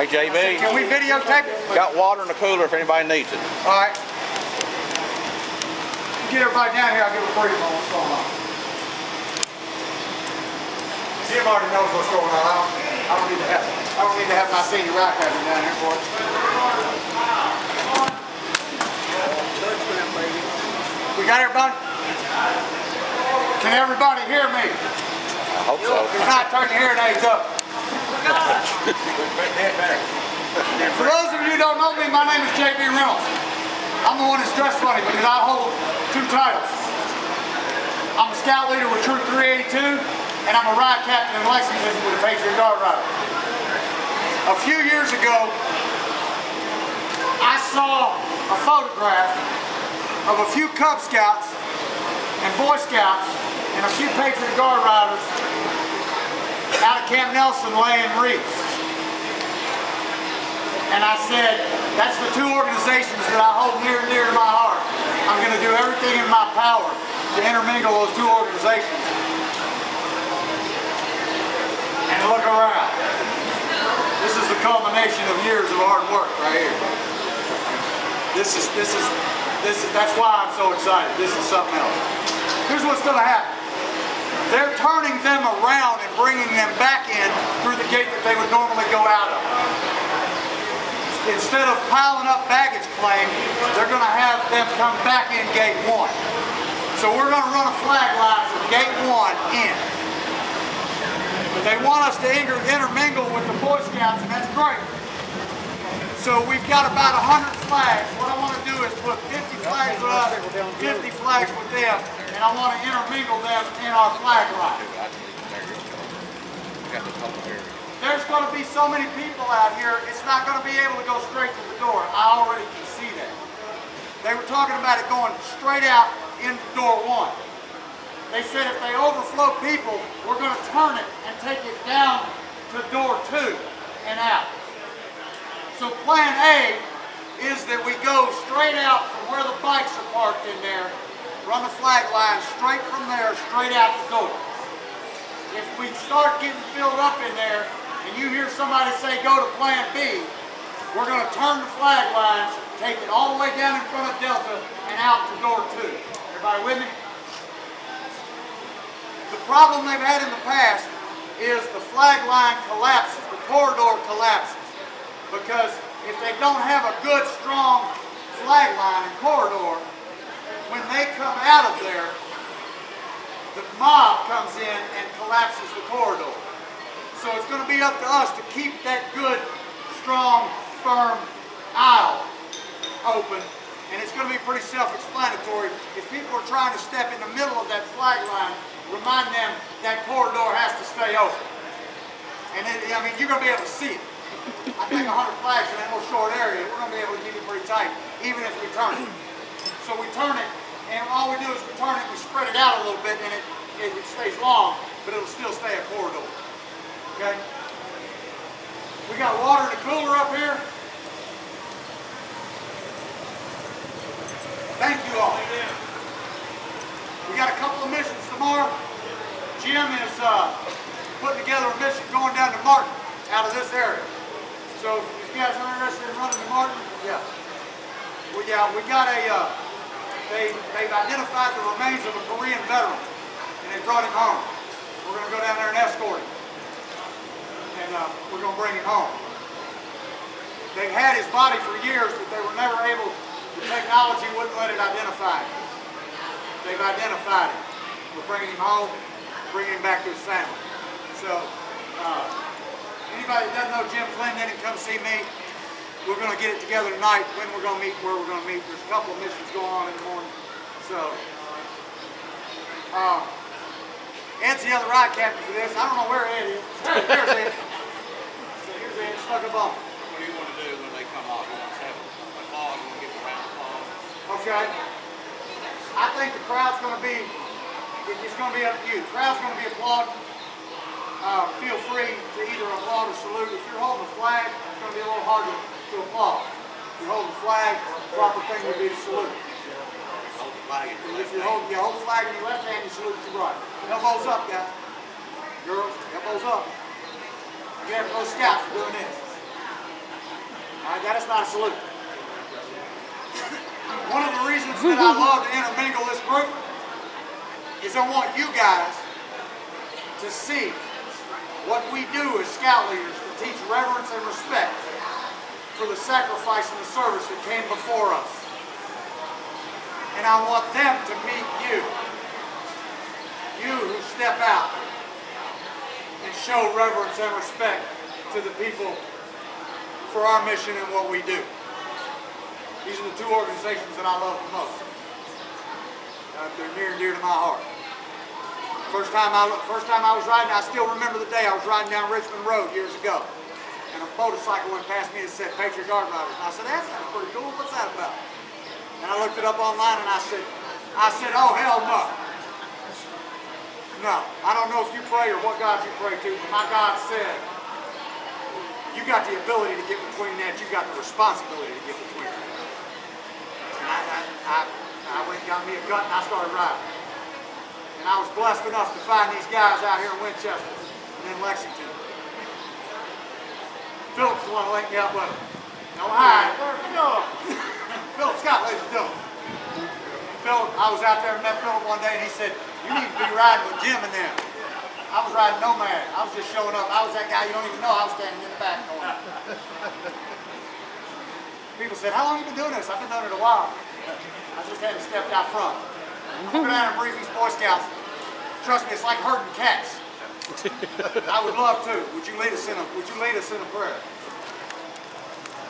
Hey, JB. Can we videotape it? Got water in the cooler if anybody needs it. All right. Get everybody down here. I'll give a brief on what's going on. Jim already knows what's going on. I don't need to have my senior rock captain down here for it. We got everybody? Can everybody hear me? I hope so. If not, turn your hearing aids up. For those of you who don't know me, my name is JB Reynolds. I'm the one that's dressed funny because I hold 2 titles. I'm a scout leader with Troop 382, and I'm a ride captain in Lexington with the Patriot Guard Rider. A few years ago, I saw a photograph of a few Cub Scouts and Boy Scouts and a few Patriot Guard Riders out of Camp Nelson laying wreaths. And I said, that's the 2 organizations that I hold near and dear to my heart. I'm going to do everything in my power to intermingle those 2 organizations. And look around. This is the culmination of years of hard work right here. That's why I'm so excited. This is something else. Here's what's going to happen. They're turning them around and bringing them back in through the gate that they would normally go out of. Instead of piling up baggage claim, they're going to have them come back in gate 1. So we're going to run a flag line from gate 1 in. But they want us to intermingle with the Boy Scouts, and that's great. So we've got about 100 flags. What I want to do is put 50 flags with us, 50 flags with them, and I want to intermingle them in our flag line. There's going to be so many people out here, it's not going to be able to go straight to the door. I already can see that. They were talking about it going straight out into door 1. They said if they overflow people, we're going to turn it and take it down to door 2 and out. So plan A is that we go straight out from where the bikes are parked in there, run the flag line straight from there, straight out the door. If we start getting filled up in there, and you hear somebody say go to plan B, we're going to turn the flag lines, take it all the way down in front of Delta and out to door 2. Everybody with me? The problem they've had in the past is the flag line collapses, the corridor collapses. Because if they don't have a good, strong flag line and corridor, when they come out of there, the mob comes in and collapses the corridor. So it's going to be up to us to keep that good, strong, firm aisle open. And it's going to be pretty self-explanatory. If people are trying to step in the middle of that flag line, remind them that corridor has to stay open. And you're going to be able to see it. I think 100 flags in that little short area, we're going to be able to keep it pretty tight, even if we turn it. So we turn it, and all we do is we turn it, we spread it out a little bit, and it stays long, but it'll still stay a corridor. Okay? We got water in the cooler up here. Thank you all. We got a couple of missions tomorrow. Jim is putting together a mission going down to Martin out of this area. So if you guys are interested in running to Martin, yeah. Well, yeah, we got they've identified the remains of a Korean veteran, and they brought him home. We're going to go down there and escort him. And we're going to bring him home. They've had his body for years, but they were never able, the technology wouldn't let it identify him. They've identified him. We're bringing him home, bringing him back to his family. So, anybody that doesn't know Jim Clinton, come see me. We're going to get it together tonight, when we're going to meet, where we're going to meet. There's a couple of missions going on in the morning. So, Ed's the other ride captain for this. I don't know where Ed is. There's Ed. So here's Ed, stuck a bump. What do you want to do when they come off? You want to have a pause, you want to give a round of applause? Okay. I think the crowd's going to be, it's going to be up to you. The crowd's going to be applauding. Feel free to either applaud or salute. If you're holding a flag, it's going to be a little harder to applaud. If you're holding a flag, the proper thing would be to salute. Hold the flag in your If you hold the flag in your left hand, you salute with your right. Elbows up, guys. Girls, elbows up. You have those scouts doing this. That is not a salute. One of the reasons that I love to intermingle this group is I want you guys to see what we do as scout leaders to teach reverence and respect for the sacrifice and the service that came before us. And I want them to meet you who step out and show reverence and respect to the people for our mission and what we do. These are the two organizations that I love the most. They're near and dear to my heart. First time I was riding, I still remember the day I was riding down Richmond Road years ago, and a motorcycle went past me and said Patriot Guard Riders. And I said, that sounds pretty cool. What's that about? And I looked it up online and I said, oh hell no. No, I don't know if you pray or what God you pray to, but my God said, you got the ability to get between that, you got the responsibility to get between that. And I went and got me a gut and I started riding. And I was blessed enough to find these guys out here in Winchester and in Lexington. Philip's the one who linked me up with them. No, hi. Philip Scott, ladies and gentlemen. Philip, I was out there and met Philip one day and he said, you need to be riding with Jim and them. I was riding Nomad. I was just showing up. I was that guy you don't even know I was standing in the back corner. People said, how long have you been doing this? I've been doing it a while. I just hadn't stepped out front. Go down and brief these Boy Scouts. Trust me, it's like herding cats. I would love to. Would you lead us in a prayer?